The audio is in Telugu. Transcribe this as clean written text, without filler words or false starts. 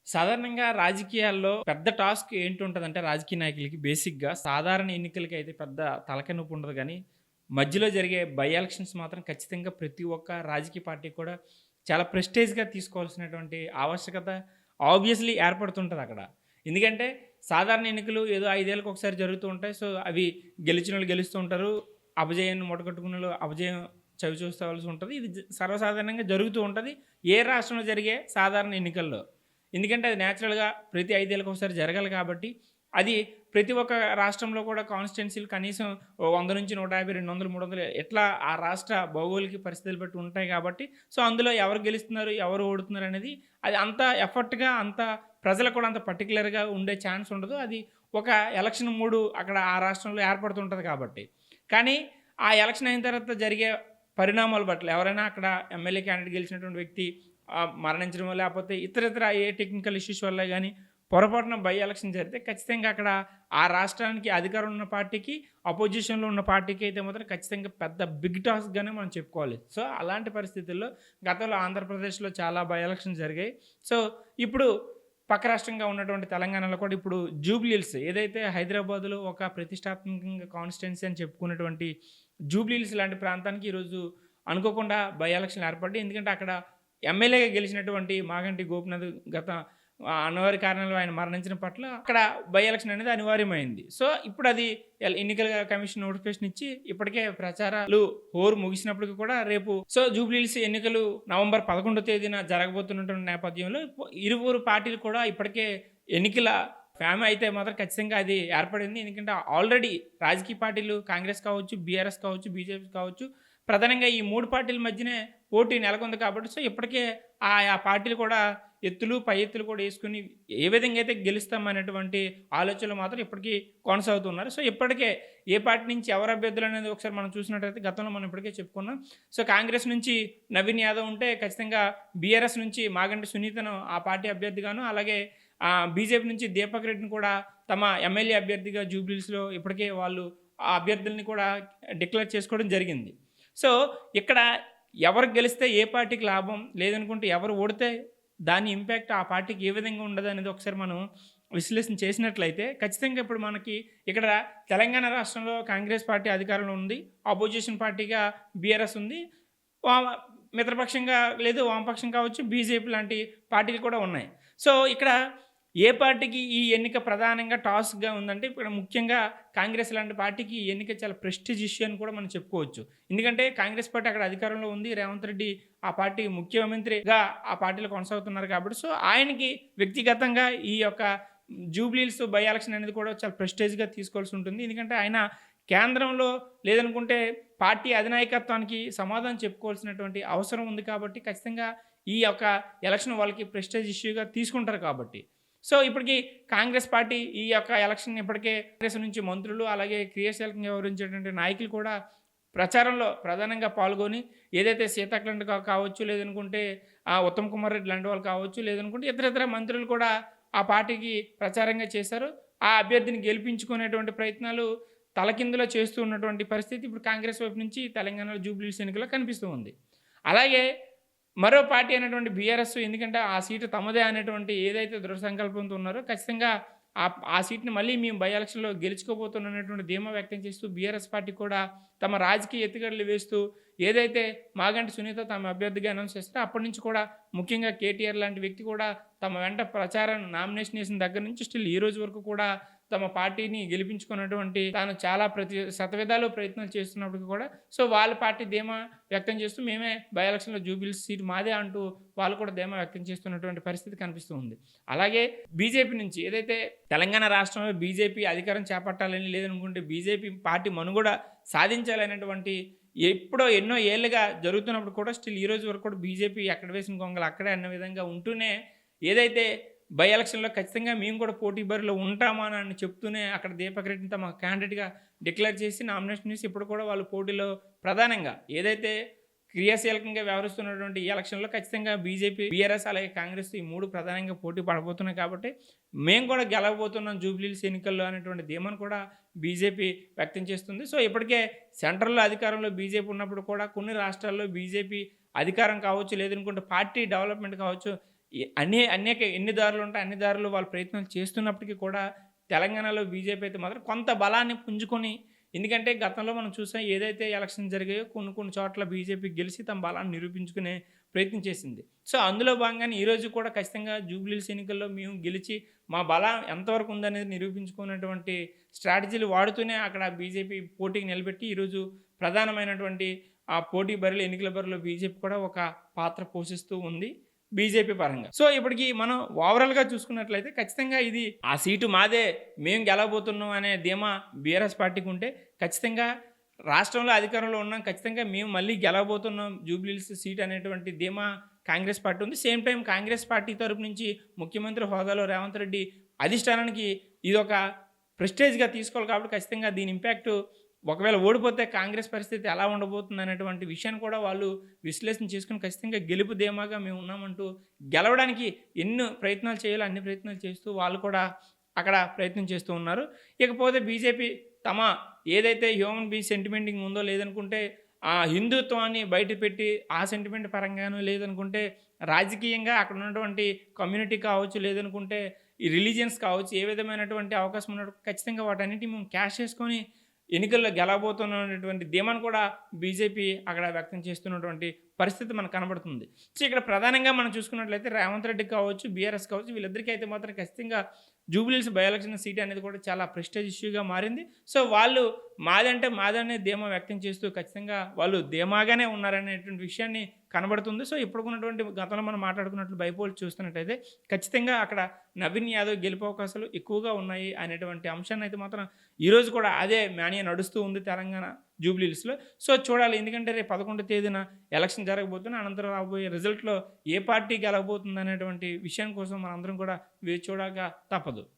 సాధారణంగా రాజకీయాల్లో పెద్ద టాస్క్ ఏంటుంటదంటే రాజకీయ నాయకులకి బేసిక్‌గా సాధారణ ఎన్నికలకి అయితే పెద్ద తలకాయ నొప్పి ఉండదు గానీ, మధ్యలో జరిగే బై ఎలక్షన్స్ మాత్రం ఖచ్చితంగా ప్రతి ఒక్క రాజకీయ పార్టీ కూడా చాలా ప్రెస్టేజ్‌గా తీసుకోవాల్సినటువంటి ఆవశ్యకత ఆబ్వియస్‌లీ ఏర్పడుతుంటదక్కడ. ఎందుకంటే సాధారణ ఎన్నికలు ఏదో 5 ఏళ్ళకి ఒకసారి జరుగుతూ ఉంటాయి. సో, అవి గెలిచినోళ్ళు గెలుస్తూ ఉంటారు. అపజయాన్ని మూటగట్టుకున్నోళ్ళు అపజయం చవి చూసుకోవాల్సి ఉంటది. ఇది సర్వసాధారణంగా జరుగుతూ ఉంటది. ఏ రాష్ట్రంలో జరిగే సాధారణ ఎన్నికల్లో. ఎందుకంటే అది నేచురల్‌గా ప్రతి 5 ఏళ్ళకి ఒకసారి జరగాలి కాబట్టి, అది ప్రతి ఒక్క రాష్ట్రంలో కూడా కాన్స్టిట్యుయెన్సీలు కనీసం ఓ 100-150, 200, 300 ఎట్లా ఆ రాష్ట్ర భౌగోళిక పరిస్థితులు బట్టి ఉంటాయి కాబట్టి, సో, అందులో ఎవరు గెలుస్తున్నారు, ఎవరు ఓడుతున్నారు అనేది అది అంత ఎఫర్ట్‌గా అంత ప్రజలకు కూడా అంత పర్టిక్యులర్‌గా ఉండే ఛాన్స్ ఉండదు. అది ఒక ఎలక్షన్ మూడ్ అక్కడ ఆ రాష్ట్రంలో ఏర్పడుతుంటది కాబట్టి. కానీ ఆ ఎలక్షన్ అయిన తర్వాత జరిగే పరిణామాల పట్ల ఎవరైనా అక్కడ ఎమ్మెల్యే క్యాండిడేట్ గెలిచినటువంటి వ్యక్తి మరణించడమో లేపోతే ఇతరితర ఏ టెక్నికల్ ఇష్యూస్ వల్ల గాని పొరపాటున బై ఎలక్షన్ జరిగితే ఖచ్చితంగా అక్కడ ఆ రాష్ట్రానికి అధికారం ఉన్న పార్టీకి, అపోజిషన్‌లో ఉన్న పార్టీకి అయితే మాత్రం ఖచ్చితంగా పెద్ద బిగ్ టాస్క్‌గానే మనం చెప్పుకోవాలి. సో, అలాంటి పరిస్థితుల్లో గతంలో ఆంధ్రప్రదేశ్‌లో చాలా బై ఎలక్షన్స్ జరిగాయి. సో, ఇప్పుడు పక్క రాష్ట్రంగా ఉన్నటువంటి తెలంగాణలో కూడా ఇప్పుడు జూబ్లీ హిల్స్ ఏదైతే హైదరాబాద్‌లో ఒక ప్రతిష్టాత్మకంగా కాన్స్టిట్యుయెన్సీ అని చెప్పుకున్నటువంటి జూబ్లీ హిల్స్ లాంటి ప్రాంతానికి ఈరోజు అనుకోకుండా బై ఎలక్షన్‌లు ఏర్పడ్డాయి. ఎందుకంటే అక్కడ ఎమ్మెల్యేగా గెలిచినటువంటి మాగంటి గోపినాథ్ గత అనివార్య కారణాలు ఆయన మరణించిన పట్ల అక్కడ బై ఎలక్షన్ అనేది అనివార్యమైంది. సో, ఇప్పుడది ఎన్నికల కమిషన్ నోటిఫికేషన్ ఇచ్చి ఇప్పటికే ప్రచారాలు హోరు ముగిసినప్పటికి కూడా రేపు సో, జూబ్లీ హిల్స్ ఎన్నికలు నవంబర్ 11వ తేదీన జరగబోతున్నటువంటి నేపథ్యంలో ఇరువురు పార్టీలు కూడా ఇప్పటికే ఎన్నికల ఫ్యామ్ అయితే మాత్రం ఖచ్చితంగా అది ఏర్పడింది. ఎందుకంటే ఆల్రెడీ రాజకీయ పార్టీలు కాంగ్రెస్ కావచ్చు, బీఆర్ఎస్ కావచ్చు, బీజేపీ కావచ్చు ప్రధానంగా ఈ 3 పార్టీల మధ్యనే పోటీ నెలకొంది కాబట్టి సో, ఇప్పటికే ఆయా పార్టీలు కూడా ఎత్తులు, పై ఎత్తులు కూడా యేసుకొని ఏ విధంగా అయితే గెలుస్తామనేటువంటి ఆలోచనలు మాత్రం ఇప్పటికీ కొనసాగుతున్నారు. సో, ఇప్పటికే ఏ పార్టీ నుంచి ఎవరు అభ్యర్థులనేది ఒకసారి మనం చూసినట్టయితే గతంలో మనం ఇప్పటికే చెప్పుకున్నాం. సో, కాంగ్రెస్ నుంచి నవీన్ యాదవ్ ఉంటే ఖచ్చితంగా బీఆర్ఎస్ నుంచి మాగంటి సునీతను ఆ పార్టీ అభ్యర్థిగాను, అలాగే బీజేపీ నుంచి దీపక్ రెడ్డిని కూడా తమ ఎమ్మెల్యే అభ్యర్థిగా జూబ్లీ హిల్స్‌లో ఇప్పటికే వాళ్ళు ఆ అభ్యర్థుల్ని కూడా డిక్లేర్ చేసుకోవడం జరిగింది. సో, ఇక్కడ ఎవరు గెలిస్తే ఏ పార్టీకి లాభం, లేదనుకుంటే ఎవరు ఓడితే దాని ఇంపాక్ట్ ఆ పార్టీకి ఏ విధంగా ఉండదనేది ఒకసారి మనం విశ్లేషణ చేసినట్లయితే ఖచ్చితంగా ఇప్పుడు మనకి ఇక్కడ తెలంగాణ రాష్ట్రంలో కాంగ్రెస్ పార్టీ అధికారంలో ఉంది. అపోజిషన్ పార్టీగా బీఆర్ఎస్ ఉంది. వా మిత్రపక్షంగా లేదు వామపక్షం కావచ్చు, బీజేపీ లాంటి పార్టీలు కూడా ఉన్నాయి. సో, ఇక్కడ ఏ పార్టీకి ఈ ఎన్నిక ప్రధానంగా టాస్క్‌గా ఉందంటే, ఇక్కడ ముఖ్యంగా కాంగ్రెస్ లాంటి పార్టీకి ఈ ఎన్నిక చాలా ప్రెస్టీజ్ ఇష్యూ అని కూడా మనం చెప్పుకోవచ్చు. ఎందుకంటే కాంగ్రెస్ పార్టీ అక్కడ అధికారంలో ఉంది. రేవంత్ రెడ్డి ఆ పార్టీ ముఖ్యమంత్రిగా ఆ పార్టీలో కొనసాగుతున్నారు కాబట్టి, సో, ఆయనకి వ్యక్తిగతంగా ఈ యొక్క జూబ్లీ హిల్స్ బై ఎలక్షన్ అనేది కూడా చాలా ప్రెస్టీజ్‌గా తీసుకోవాల్సి ఉంటుంది. ఎందుకంటే ఆయన కేంద్రంలో లేదనుకుంటే పార్టీ అధినాయకత్వానికి సమాధానం చెప్పుకోవాల్సినటువంటి అవసరం ఉంది కాబట్టి, ఖచ్చితంగా ఈ యొక్క ఎలక్షన్ వాళ్ళకి ప్రెస్టీజ్ ఇష్యూగా తీసుకుంటారు కాబట్టి. సో, ఇప్పటికి కాంగ్రెస్ పార్టీ ఈ యొక్క ఎలక్షన్ ఇప్పటికే కాంగ్రెస్ నుంచి మంత్రులు, అలాగే క్రియాశీలకంగా వ్యవహరించేటువంటి నాయకులు కూడా ప్రచారంలో ప్రధానంగా పాల్గొని ఏదైతే సీతక్క లాంటి కావచ్చు, లేదనుకుంటే ఉత్తమ్ కుమార్ రెడ్డి లాంటి వాళ్ళు కావచ్చు, లేదనుకుంటే ఇతరితర మంత్రులు కూడా ఆ పార్టీకి ప్రచారంగా చేశారు. ఆ అభ్యర్థిని గెలిపించుకునేటువంటి ప్రయత్నాలు తలకిందులో చేస్తూ ఉన్నటువంటి పరిస్థితి ఇప్పుడు కాంగ్రెస్ వైపు నుంచి తెలంగాణలో జూబ్లీ హిల్స్ ఎన్నికల్లో కనిపిస్తూ ఉంది. అలాగే మరో పార్టీ అయినటువంటి బీఆర్ఎస్ ఎందుకంటే ఆ సీటు తమదే అనేటువంటి ఏదైతే దృఢ సంకల్పంతో ఉన్నారో ఖచ్చితంగా ఆ సీట్‌ని మళ్ళీ మేము బై ఎలక్షన్‌లో గెలుచుకోబోతున్నాం అనేటువంటి ధీమా వ్యక్తం చేస్తూ బీఆర్ఎస్ పార్టీ కూడా తమ రాజకీయ ఎత్తుగడలు వేస్తూ ఏదైతే మాగంటి సునీత తమ అభ్యర్థిగా అనౌన్స్ చేస్తారో అప్పటి నుంచి కూడా ముఖ్యంగా కేటీఆర్ లాంటి వ్యక్తి కూడా తమ వెంట ప్రచారం నామినేషన్ వేసిన దగ్గర నుంచి స్టిల్ ఈ రోజు వరకు కూడా తమ పార్టీని గెలిపించుకున్నటువంటి తాను చాలా శతవిధాలు ప్రయత్నాలు చేస్తున్నప్పటికి కూడా సో, వాళ్ళ పార్టీ ధీమా వ్యక్తం చేస్తూ మేమే బై ఎలక్షన్‌లో జూబ్లీ హిల్స్ సీట్ మాదే అంటూ వాళ్ళు కూడా ధీమా వ్యక్తం చేస్తున్నటువంటి పరిస్థితి కనిపిస్తూ ఉంది. అలాగే బీజేపీ నుంచి ఏదైతే తెలంగాణ రాష్ట్రంలో బీజేపీ అధికారం చేపట్టాలని లేదనుకుంటే బీజేపీ పార్టీ మనుగడ సాధించాలనేటువంటి ఎప్పుడో ఎన్నో ఏళ్లుగా జరుగుతున్నప్పుడు కూడా స్టిల్ ఈ రోజు వరకు కూడా బీజేపీ ఎక్కడ వేసిన గొంగలు అక్కడే అన్న విధంగా ఉంటూనే ఏదైతే బై ఎలక్షన్‌లో ఖచ్చితంగా మేము కూడా పోటీ బరిలో ఉంటామా అని చెప్తూనే అక్కడ దీపక్ రెడ్డిని తమ క్యాండిడేట్‌గా డిక్లేర్ చేసి నామినేషన్ చేసి ఇప్పుడు కూడా వాళ్ళు పోటీలో ప్రధానంగా ఏదైతే క్రియాశీలకంగా వ్యవహరిస్తున్నటువంటి ఈ ఎలక్షన్‌లో ఖచ్చితంగా బీజేపీ, బీఆర్ఎస్ అలాగే కాంగ్రెస్ ఈ 3 ప్రధానంగా పోటీ పడబోతున్నాయి కాబట్టి మేము కూడా గెలవబోతున్నాం జూబ్లీ హిల్స్ ఎన్నికల్లో అనేటువంటి ధీమాను కూడా బీజేపీ వ్యక్తం చేస్తుంది. సో, ఇప్పటికే సెంట్రల్‌లో అధికారంలో బీజేపీ ఉన్నప్పుడు కూడా కొన్ని రాష్ట్రాల్లో బీజేపీ అధికారం కావచ్చు, లేదనుకుంటే పార్టీ డెవలప్‌మెంట్ కావచ్చు ఎన్ని దారులు ఉంటాయి అన్ని దారులు వాళ్ళు ప్రయత్నాలు చేస్తున్నప్పటికీ కూడా తెలంగాణలో బీజేపీ అయితే మాత్రం కొంత బలాన్ని పుంజుకొని, ఎందుకంటే గతంలో మనం చూసాం ఏదైతే ఎలక్షన్స్ జరిగాయో కొన్ని చోట్ల బీజేపీ గెలిచి తమ బలాన్ని నిరూపించుకునే ప్రయత్నం చేసింది. సో, అందులో భాగంగానే ఈరోజు కూడా ఖచ్చితంగా జూబ్లీహిల్స్ ఎన్నికల్లో మేము గెలిచి మా బలం ఎంతవరకు ఉందనేది నిరూపించుకున్నటువంటి స్ట్రాటజీలు వాడుతూనే అక్కడ బీజేపీ పోటీకి నిలబెట్టి ఈరోజు ప్రధానమైనటువంటి ఆ పోటీ బరిలో ఎన్నికల బరిలో బీజేపీ కూడా ఒక పాత్ర పోషిస్తూ ఉంది బీజేపీ పరంగా. సో, ఇప్పటికి మనం ఓవరాల్‌గా చూసుకున్నట్లయితే ఖచ్చితంగా ఇది ఆ సీటు మాదే, మేము గెలవబోతున్నాం అనే ధీమా బీఆర్ఎస్ పార్టీకి ఉంటే, ఖచ్చితంగా రాష్ట్రంలో అధికారంలో ఉన్నాం, ఖచ్చితంగా మేము మళ్ళీ గెలవబోతున్నాం జూబ్లీహిల్స్ సీట్ అనేటువంటి ధీమా కాంగ్రెస్ పార్టీ ఉంది. సేమ్ టైం కాంగ్రెస్ పార్టీ తరపు నుంచి ముఖ్యమంత్రి హోదాలో రేవంత్ రెడ్డి అధిష్టానానికి ఇదొక ప్రెస్టేజ్‌గా తీసుకోవాలి కాబట్టి ఖచ్చితంగా దీని ఇంపాక్ట్ ఒకవేళ ఓడిపోతే కాంగ్రెస్ పరిస్థితి ఎలా ఉండబోతుంది అనేటువంటి విషయాన్ని కూడా వాళ్ళు విశ్లేషణ చేసుకొని ఖచ్చితంగా గెలుపు ధీమాగా మేము ఉన్నామంటూ గెలవడానికి ఎన్ని ప్రయత్నాలు చేయాలో అన్ని ప్రయత్నాలు చేస్తూ వాళ్ళు కూడా అక్కడ ప్రయత్నం చేస్తూ ఉన్నారు. ఇకపోతే బీజేపీ తమ ఏదైతే హ్యూమన్ బీయింగ్ సెంటిమెంటింగ్ ఉందో లేదనుకుంటే ఆ హిందుత్వాన్ని బయటపెట్టి ఆ సెంటిమెంట్ పరంగానూ లేదనుకుంటే రాజకీయంగా అక్కడ ఉన్నటువంటి కమ్యూనిటీ కావచ్చు, లేదనుకుంటే ఈ రిలీజియన్స్ కావచ్చు, ఏ విధమైనటువంటి అవకాశం ఉన్నట్టు ఖచ్చితంగా వాటన్నిటిని మేము క్యాష్ చేసుకొని ఎన్నికల్లో గెలవబోతున్నటువంటి ధీమాను కూడా బీజేపీ అక్కడ వ్యక్తం చేస్తున్నటువంటి పరిస్థితి మనకు కనబడుతుంది. సో, ఇక్కడ ప్రధానంగా మనం చూసుకున్నట్లయితే రేవంత్ రెడ్డి కావచ్చు, బీఆర్ఎస్ కావచ్చు, వీళ్ళిద్దరికీ అయితే మాత్రం ఖచ్చితంగా జూబ్లీహిల్స్ బై ఎలక్షన్ సీట్ అనేది కూడా చాలా ప్రెస్టేజ్ ఇష్యూగా మారింది. సో, వాళ్ళు మాదంటే మాదనే ధీమా వ్యక్తం చేస్తూ ఖచ్చితంగా వాళ్ళు ధీమాగానే ఉన్నారనేటువంటి విషయాన్ని కనబడుతుంది. సో, ఇప్పుడున్నటువంటి గతంలో మనం మాట్లాడుకున్నట్లు బైపోల్ చూస్తున్నట్టయితే ఖచ్చితంగా అక్కడ నవీన్ యాదవ్ గెలుపు అవకాశాలు ఎక్కువగా ఉన్నాయి అనేటువంటి అంశాన్ని అయితే మాత్రం ఈరోజు కూడా అదే మేనియా నడుస్తూ ఉంది తెలంగాణ జూబ్లీహిల్స్‌లో. సో, చూడాలి, ఎందుకంటే రేపు 11వ తేదీన ఎలక్షన్ జరగబోతుంది. అనంతరం రాబోయే రిజల్ట్‌లో ఏ పార్టీ గెలవబోతుంది అనేటువంటి విషయం కోసం మనందరం కూడా వేచి చూడక తప్పదు.